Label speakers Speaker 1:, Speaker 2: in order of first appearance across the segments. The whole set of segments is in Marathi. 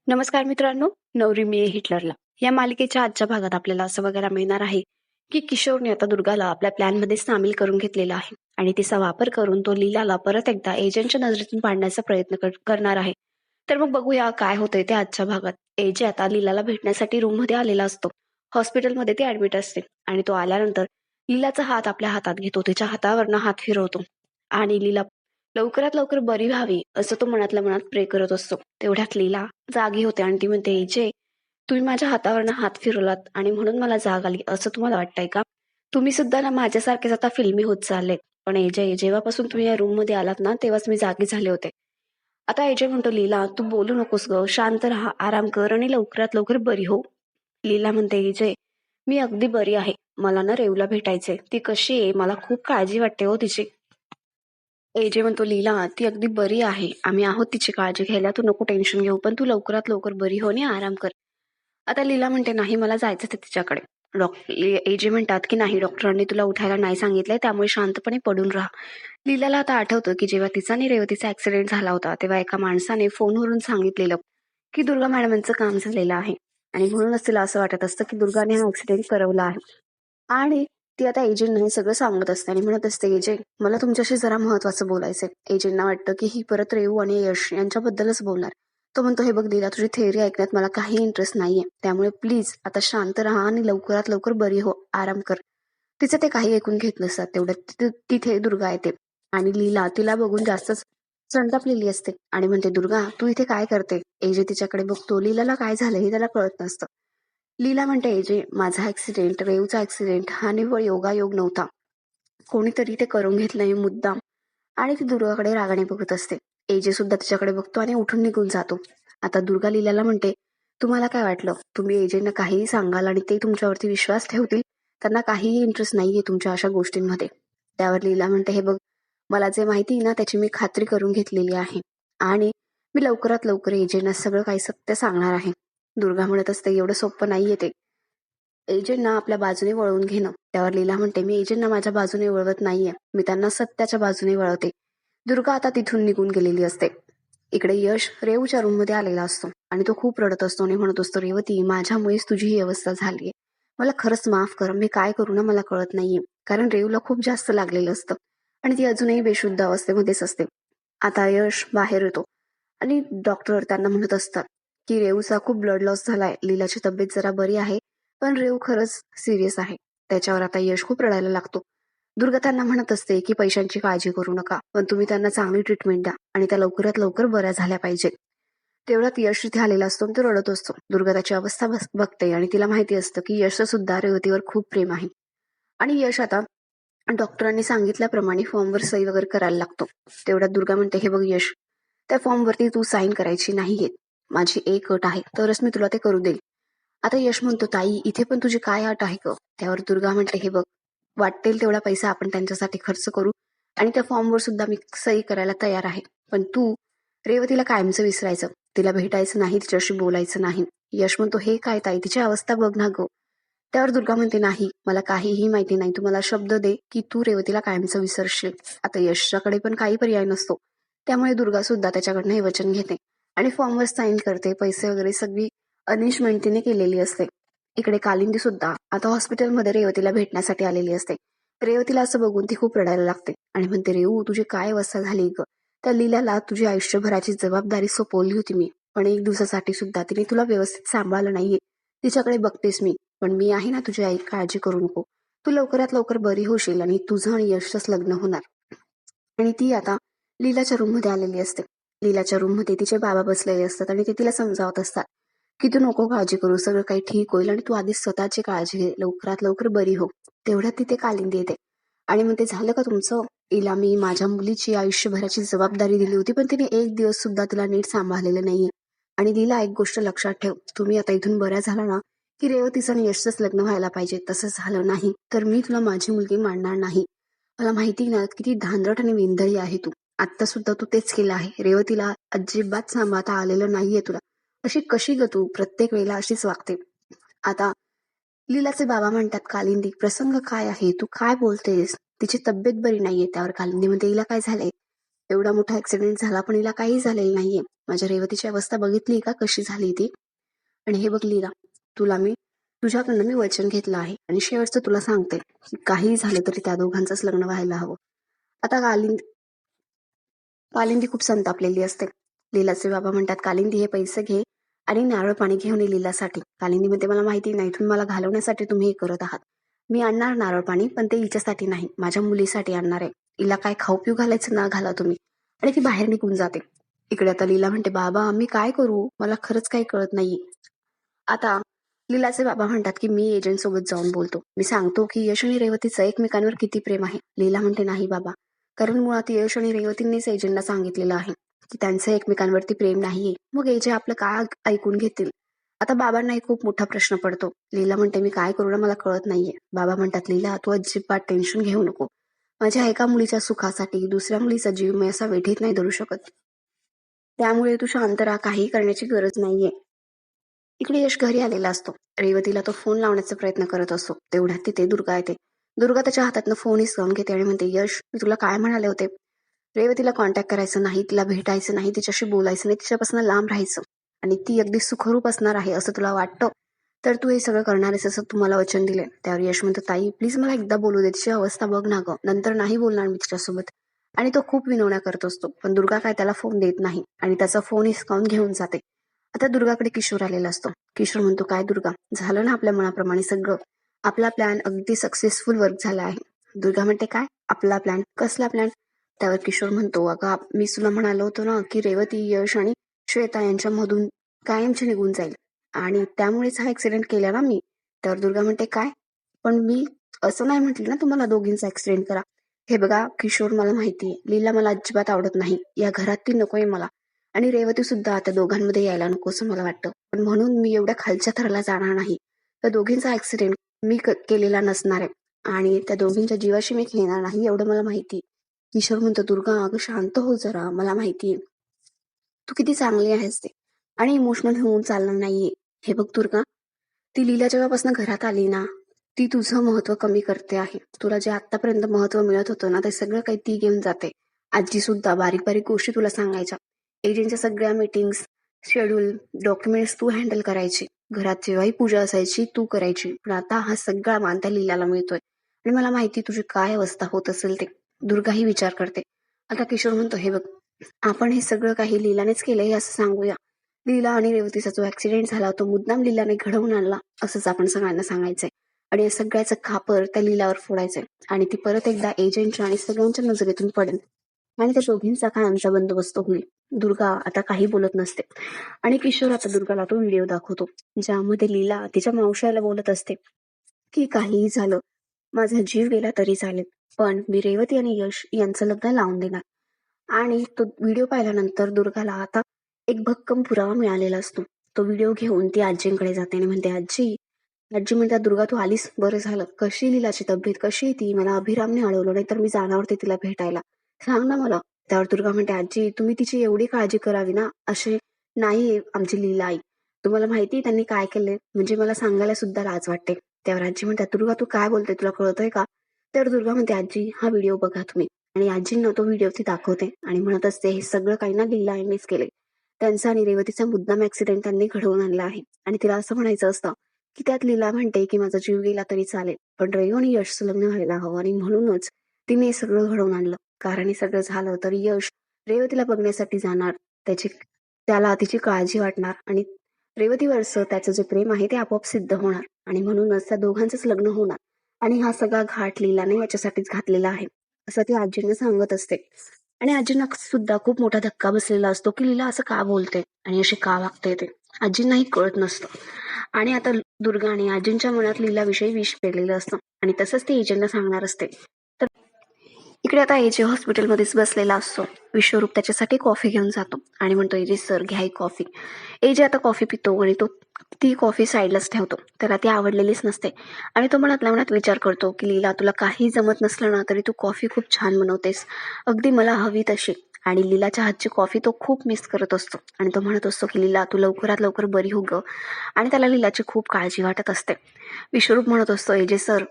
Speaker 1: नमस्कार मित्रांनो, नवरी मिळे हिटलरला या मालिकेच्या आजच्या भागात आपल्याला असं बघायला मिळणार आहे की किशोरने आता दुर्गाला आपल्या प्लॅनमध्ये सामील करून घेतलेला आहे आणि तिचा वापर करून तो लीलाला परत एकदा एजंटच्या नजरेतून पाडण्याचा प्रयत्न करणार आहे. तर मग बघूया काय होतंय ते आजच्या भागात. एजे आता लीलाला भेटण्यासाठी रूम मध्ये आलेला असतो. हॉस्पिटलमध्ये ती ऍडमिट असते आणि तो आल्यानंतर लीलाचा हात आपल्या हातात घेतो, तिच्या हातावरनं हात फिरवतो आणि लीला लवकरात लवकर बरी व्हावी असं तो मनातल्या मनात प्रे करत असतो. तेवढ्यात लीला जागी होते आणि ती म्हणते, "जे तुम्ही माझ्या हातावरनं हात फिरवलात आणि म्हणून मला जाग आली असं तुम्हाला वाटतंय का? तुम्ही सुद्धा ना माझ्यासारखेच आता फिल्मी होत चालले. पण एजय, जेव्हापासून तुम्ही या रूम मध्ये आलात ना तेव्हाच मी जागी झाले होते." आता एजय म्हणतो, "लीला तू बोलू नकोस ग, शांत राहा, आराम कर आणि लवकरात लवकर बरी हो." लीला म्हणते, "एजय, मी अगदी बरी आहे. मला ना रेवला भेटायचंय. ती कशी आहे? मला खूप काळजी वाटते हो तिची." एजे म्हणतो, "लीला ती अगदी बरी आहे. आम्ही आहोत तिची काळजी घ्यायला. तू नको टेन्शन घेऊ. पण तू लवकरात लवकर बरी हो आणि आराम कर." आता लीला म्हणते, "नाही, मला जायचंच आहे तिच्याकडे." एजे म्हणतात की "नाही, डॉक्टरांनी तुला उठायला नाही सांगितलंय, त्यामुळे शांतपणे पडून राहा." लीलाला आता आठवतं की जेव्हा तिचा आणि रेवतीचा ऍक्सिडेंट झाला होता तेव्हा एका माणसाने फोनवरून सांगितलेलं की दुर्गा मॅडमांचं काम झालेलं आहे आणि म्हणूनच तिला असं वाटत असतं की दुर्गाने हा ऍक्सिडेंट करवला आहे. आणि ती आता एजंटना हे सगळं सांगत असते आणि म्हणत असते, "एजंट, मला तुमच्याशी जरा महत्वाचं बोलायचंय." एजंटना वाटतं की ही परत रेवू आणि यश यांच्याबद्दलच बोलणार. तो म्हणतो, "हे बघ लीला, तुझी थेअरी ऐकण्यात मला काही इंटरेस्ट नाहीये. त्यामुळे प्लीज आता शांत राहा आणि लवकरात लवकर बरी हो, आराम कर." तिचं ते काही ऐकून घेत नसतात. तेवढ्यात तिथे दुर्गा येते आणि लीला तिला बघून जास्तच संतापलेली असते आणि म्हणते, "दुर्गा, तू इथे काय करते?" एजे तिच्याकडे बघतो. लीलाला काय झालं हे त्याला कळत नसतं. लीला म्हणते, "एजे, माझा ऍक्सिडेंट, रेवचा ऍक्सिडेंट हा निव्वळ योगायोग नव्हता. कोणीतरी ते करून घेतलंय मुद्दाम." आणि ती दुर्गाकडे रागाने बघत असते. एजे सुद्धा तिच्याकडे बघतो आणि उठून निघून जातो. आता दुर्गा लीलाला म्हणते, "तुम्हाला काय वाटलं? तुम्ही एजेंना काहीही सांगाल आणि ते तुमच्यावरती विश्वास ठेवतील? त्यांना काहीही इंटरेस्ट नाहीये तुमच्या अशा गोष्टींमध्ये." त्यावर लीला म्हणते, "हे बघ, मला जे माहिती ना त्याची मी खात्री करून घेतलेली आहे आणि मी लवकरात लवकर एजेंना सगळं काही सत्य सांगणार आहे." दुर्गा म्हणत असते, "एवढं सोपं नाहीये ते. एजंटना आपल्या बाजूने वळवून घेणं." त्यावर लीला म्हणते, "मी एजंटना माझ्या बाजूने वळवत नाहीये. मी त्यांना सत्याच्या बाजूने वळवते." दुर्गा आता तिथून निघून गेलेली असते. इकडे यश रेवूच्या रूम मध्ये आलेला असतो आणि तो खूप रडत असतो आणि म्हणत असतो, "रेवती, माझ्यामुळेच तुझी ही अवस्था झालीये. मला खरंच माफ कर. मी काय करू ना मला कळत नाहीये." कारण रेवूला खूप जास्त लागलेलं असतं आणि ती अजूनही बेशुद्ध अवस्थेमध्येच असते. आता यश बाहेर येतो आणि डॉक्टर त्यांना म्हणत असतात की रेवूचा खूप ब्लड लॉस झालाय. लीलाची तब्येत जरा बरी आहे, पण रेवू खरंच सिरियस आहे. त्याच्यावर आता यश खूप रडायला लागतो. दुर्गा त्यांना म्हणत असते की पैशांची काळजी करू नका, पण तुम्ही त्यांना चांगली ट्रीटमेंट द्या आणि त्या लवकरात लवकर बऱ्या झाल्या पाहिजे. तेवढ्यात यश तिथे आलेला असतो आणि तो रडत असतो. दुर्गा त्याची अवस्था बघते आणि तिला माहिती असतं की यश सुद्धा रेवतीवर खूप प्रेम आहे आणि यश आता डॉक्टरांनी सांगितल्याप्रमाणे फॉर्मवर सही वगैरे करायला लागतो. तेवढ्यात दुर्गा म्हणते, "हे बघ यश, त्या फॉर्मवरती तू साईन करायची नाहीये. माझी एक अट आहे, तरच मी तुला ते करू देईल." आता यश म्हणतो, "ताई, इथे पण तुझी काय अट आहे ग?" त्यावर दुर्गा म्हणते, "हे बघ, वाटेल तेवढा पैसा आपण त्यांच्यासाठी खर्च करू आणि त्या फॉर्मवर सुद्धा मी सही करायला तयार आहे. पण तू रेवतीला कायमचं विसरायचं, तिला भेटायचं नाही, तिच्याशी बोलायचं नाही." यश म्हणतो, "हे काय ताई, तिची अवस्था बघ ना गं." त्यावर दुर्गा म्हणते, "नाही, मला काहीही माहिती नाही. तू मला शब्द दे की तू रेवतीला कायमचं विसरशील." आता यशच्याकडे पण काही पर्याय नसतो. त्यामुळे दुर्गा सुद्धा त्याच्याकडनं हे वचन घेते आणि फॉर्मवर साईन करते. पैसे वगैरे सगळी अरेंजमेंट तिने केलेली असते. इकडे कालिंदी सुद्धा आता हॉस्पिटलमध्ये रेवतीला भेटण्यासाठी आलेली असते. रेवतीला असं बघून ती खूप रडायला लागते आणि म्हणते, "रेवू, तुझी काय अवस्था झाली ग? त्या लीलाला तुझी आयुष्यभराची जबाबदारी सोपवली होती मी, पण एक दिवसासाठी सुद्धा तिने तुला व्यवस्थित सांभाळलं नाहीये. तिच्याकडे बघतेस मी, पण मी आहे ना तुझी आई, काळजी करू नको. तू लवकरात लवकर बरी होशील आणि तुझं आणि यशच लग्न होणार." आणि ती आता लीलाच्या रूममध्ये आलेली असते. लीलाच्या रूममध्ये तिचे बाबा बसलेले असतात आणि ते तिला समजावत असतात की "तू नको काळजी करू, सगळं काही ठीक होईल आणि तू आधी स्वतःची काळजी घे, लवकरात लवकर बरी हो." तेवढ्यात तिथे कालिंदी येते आणि म्हणते, "झालं का तुमचं? हिला मी माझ्या मुलीची आयुष्यभराची जबाबदारी दिली होती, पण तिने एक दिवस सुद्धा तिला नीट सांभाळलेलं नाहीये. आणि लीला, एक गोष्ट लक्षात ठेव, तुम्ही आता इथून बऱ्या झाला ना की रेवतीचं आणि यशच लग्न व्हायला पाहिजे. तसं झालं नाही तर मी तुला माझी मुलगी मानणार नाही. मला माहिती ना किती धांदरट आणि वेंधळी आहे तू. आता सुद्धा तू तेच केलं आहे. रेवतीला अजिबात सांभाळता आलेलं नाहीये तुला. अशी कशी ग तू? प्रत्येक वेळेला अशीच वागते." आता लीलाचे बाबा म्हणतात, "कालिंदी, प्रसंग काय आहे? तू काय बोलतेस? तिची तब्येत बरी नाहीये." त्यावर कालिंदी म्हणते, "हिला काय झालंय?" एवढा मोठा ऍक्सिडेंट झाला पण हिला काही झालेलं नाहीये. माझ्या रेवतीची अवस्था बघितली का कशी झाली ती. आणि हे बघ लीला, तुझ्याकडनं मी वचन घेतलं आहे आणि शेवटचं तुला सांगते की काही झालं तरी त्या दोघांचंच लग्न व्हायला हवं. आता कालिंदी खूप संतापलेली असते. लीलाचे बाबा म्हणतात, कालिंदी हे पैसे घे आणि नारळ पाणी घेऊन ये लीलासाठी. कालिंदी म्हणते, मला माहिती नाही, इथून मला घालवण्यासाठी तुम्ही हे करत आहात. मी आणणार नारळ पाणी, पण ते हिच्यासाठी नाही, माझ्या मुलीसाठी आणणार आहे. हिला काय खाऊ पिऊ घालायचं ना घाला तुम्ही. आणि ती बाहेर निघून जाते. इकडे आता लीला म्हणते, बाबा मी काय करू, मला खरंच काही कळत नाहीये. आता लीलाचे बाबा म्हणतात की मी एजंट सोबत जाऊन बोलतो, मी सांगतो की यश आणि रेवतीचं एकमेकांवर किती प्रेम आहे. लीला म्हणते, नाही बाबा, कारण मुळात यश आणि रेवतींनीच एजंटला सांगितलेलं आहे की त्यांचं एकमेकांवरती प्रेम नाहीये. मग एजे आपलं का ऐकून घेतील. आता बाबांनाही खूप मोठा प्रश्न पडतो. लीला म्हणते, मी काय करू ना मला कळत नाहीये. बाबा म्हणतात, लीला तू अजिबात टेन्शन घेऊ नको. माझ्या एका मुलीच्या सुखासाठी दुसऱ्या मुलीचा जीव मी असा वेठीत नाही धरू शकत. त्यामुळे तू शांत राहा, काही करण्याची गरज नाहीये. इकडे यश घरी आलेला असतो. रेवतीला तो फोन लावण्याचा प्रयत्न करत असतो. तेवढ्यात तिथे दुर्गा येते. दुर्गा त्याच्या हातातनं फोन हिसकावून घेते आणि म्हणते, यश मी तुला काय म्हणाले होते, रेवतीला कॉन्टॅक्ट करायचं नाही, तिला भेटायचं नाही, तिच्याशी बोलायचं नाही, तिच्यापासून लांब राहायचं आणि ती अगदी सुखरूप असणार आहे असं तुला वाटतं तर तू हे सगळं करणार आहेस असं तुम्हाला वचन दिले. त्यावर यश म्हणतो, ताई प्लीज मला एकदा बोलू दे, तिची अवस्था बघ ना गं, नंतर नाही बोलणार मी तिच्यासोबत. आणि तो खूप विनवण्या करत असतो, पण दुर्गा काय त्याला फोन देत नाही आणि त्याचा फोन हिसकावून घेऊन जाते. आता दुर्गाकडे किशोर आलेला असतो. किशोर म्हणतो, काय दुर्गा, झालं ना आपल्या मनाप्रमाणे सगळं, आपला प्लॅन अगदी सक्सेसफुल वर्क झाला आहे. दुर्गा म्हणते, काय आपला प्लॅन, कसला प्लॅन. त्यावर किशोर म्हणतो, अगं मी तुला म्हणालो होतो ना की रेवती यश आणि श्वेता यांच्यामधून कायमची निघून जाईल आणि त्यामुळेच हा ऍक्सिडेंट केला ना मी. त्यावर दुर्गा म्हणते, काय, पण मी असं नाही म्हटलं ना तुम्हाला दोघींचा ऍक्सिडेंट करा. हे बघा किशोर, मला माहितीये लीला मला अजिबात आवडत नाही, या घरात ती नकोय मला, आणि रेवती सुद्धा आता दोघांमध्ये यायला नको असं मला वाटतं. पण म्हणून मी एवढ्या खालच्या थराला जाणार नाही. त्या दोघींचा ऍक्सिडेंट मी केलेला नसणार आहे आणि त्या दोघींच्या जीवाशी मी खेळणार नाही, एवढं मला माहिती. किशोर म्हणतो, दुर्गा अगं शांत हो जरा, मला माहितीये तू किती चांगली आहेस ते, आणि इमोशनल होऊन चालणार नाहीये. हे बघ दुर्गा, ती लीला जेव्हापासून घरात आली ना, ती तुझं महत्व कमी करते आहे. तुला जे आतापर्यंत महत्व मिळत होतं ना, ते सगळं काही ती घेऊन जाते. आजी सुद्धा बारीक बारीक गोष्टी तुला सांगायच्या, एजंटच्या सगळ्या मीटिंग्स, शेड्यूल, डॉक्युमेंट्स तू हँडल करायची, घरात जेव्हाही पूजा असायची तू करायची. पण आता हा सगळा मान त्या लीलाला मिळतोय आणि मला माहिती तुझी काय अवस्था होत असेल ते. दुर्गाही विचार करते. आता किशोर म्हणतो, हे बघ, आपण हे सगळं काही लीलानेच केलंय असं सांगूया. लीला आणि रेवतीचा जो ऍक्सिडेंट झाला तो मुद्दाम लीलाने घडवून आणला असंच आपण सगळ्यांना सांगायचंय आणि या सगळ्याचं खापर त्या लीलावर फोडायचंय आणि ती परत एकदा एजंटच्या आणि सगळ्यांच्या नजरेतून पडेल आणि त्या दोघींचा कायमचा बंदोबस्त होईल. दुर्गा आता काही बोलत नसते आणि किशोर आता दुर्गाला तो व्हिडिओ दाखवतो ज्यामध्ये लीला तिच्या मावशाला बोलत असते की काहीही झालं, माझा जीव गेला तरी चालेल, पण मी रेवती आणि यश यांचं लग्न लावून देणार. आणि तो व्हिडिओ पाहिल्यानंतर दुर्गाला आता एक भक्कम पुरावा मिळालेला असतो. तो व्हिडिओ घेऊन ती आजींकडे जाते आणि म्हणते, आजी. आजी म्हणतात, दुर्गा तू आलीस, बरं झालं. कशी लीलाची तब्येत, कशी आहे ती, मला अभिरामने अडवलं, नाही तर मी जाणार होते तिला भेटायला, सांग ना मला. त्यावर दुर्गा म्हणते, आजी तुम्ही तिची एवढी काळजी करावी ना, असे नाही आमची लीला आई. तुम्हाला माहिती त्यांनी काय केलंय, म्हणजे मला सांगायला सुद्धा लाज वाटते. त्यावर आजी म्हणतात, दुर्गा तू काय बोलते, तुला कळतंय का. तर दुर्गा म्हणते, आजी हा व्हिडिओ बघा तुम्ही. आणि आजींना तो व्हिडिओ ती दाखवते आणि म्हणत असते, हे सगळं काही ना लीला यांनीच केले, त्यांचा आणि रेवतीचा मुद्दाम ऍक्सिडेंट त्यांनी घडवून आणला आहे. आणि तिला असं म्हणायचं असतं की त्यात लीला म्हणते की माझा जीव गेला तरी चालेल, पण रेव आणि यशचं लग्न व्हायला हवं आणि म्हणूनच तिने हे सगळं घडवून आणलं. कारण हे सगळं झालं तर यश रेवतीला बघण्यासाठी जाणार, त्याला तिची काळजी वाटणार आणि रेवतीवरचं त्याचं जे प्रेम आहे ते आपोआप सिद्ध होणार आणि म्हणूनच त्या दोघांचंच लग्न होणार. आणि हा सगळा घाट लीलाने याच्यासाठीच घातलेला आहे असं ती आजींना सांगत असते. आणि आजींना सुद्धा खूप मोठा धक्का बसलेला असतो की लीला असं का बोलते आणि अशी का वागते ते आजींनाही कळत नसतं. आणि आता दुर्गा आणि आजींच्या मनात लीलाविषयी विष पेरलेलं असतं आणि तसंच ती एजंटला सांगणार असते. तर इकडे आता एजे हॉस्पिटलमध्येच बसलेला असतो. विश्वरूप त्याच्यासाठी कॉफी घेऊन जातो आणि म्हणतो, एजे सर घ्या ही कॉफी. एजे आता कॉफी पितो आणि ती कॉफी साईडलाच ठेवतो. त्याला ती आवडलेलीच नसते आणि तो मनातल्या मनात विचार करतो की लीला तुला काही जमत नसलं ना तरी तू कॉफी खूप छान बनवतेस, अगदी मला हवी तशी. आणि लीलाच्या हातची कॉफी तो खूप मिस करत असतो आणि तो म्हणत असतो की लीला तू लवकरात लवकर बरी हो ग. आणि त्याला लीलाची खूप काळजी वाटत असते. विश्वरूप म्हणत असतो, एजे सर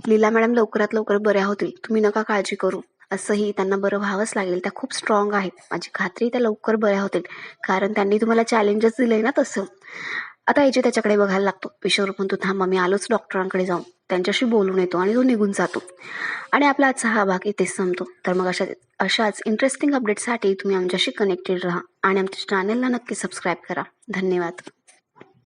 Speaker 1: लीला मॅडम लवकरात लवकर बऱ्या होतील, तुम्ही नका काळजी करू. असंही त्यांना बरं व्हावंच लागेल. त्या खूप स्ट्रॉंग आहेत. माझी खात्री त्या लवकर बऱ्या होतील. कारण त्यांनी तुम्हाला चॅलेंजेस दिलंय ना तसं. आता एजे त्याच्याकडे बघायला लागतो. किशोर म्हणतो, थांबा मी आलोच डॉक्टरांकडे जाऊन. त्यांच्याशी बोलून येतो आणि तो निघून जातो. आणि आपला आजचा हा भाग इथेच संपतो. तर मग अशाच इंटरेस्टिंग अपडेटसाठी तुम्ही आमच्याशी कनेक्टेड राहा आणि आमच्या चॅनलला नक्की सबस्क्राईब करा. धन्यवाद.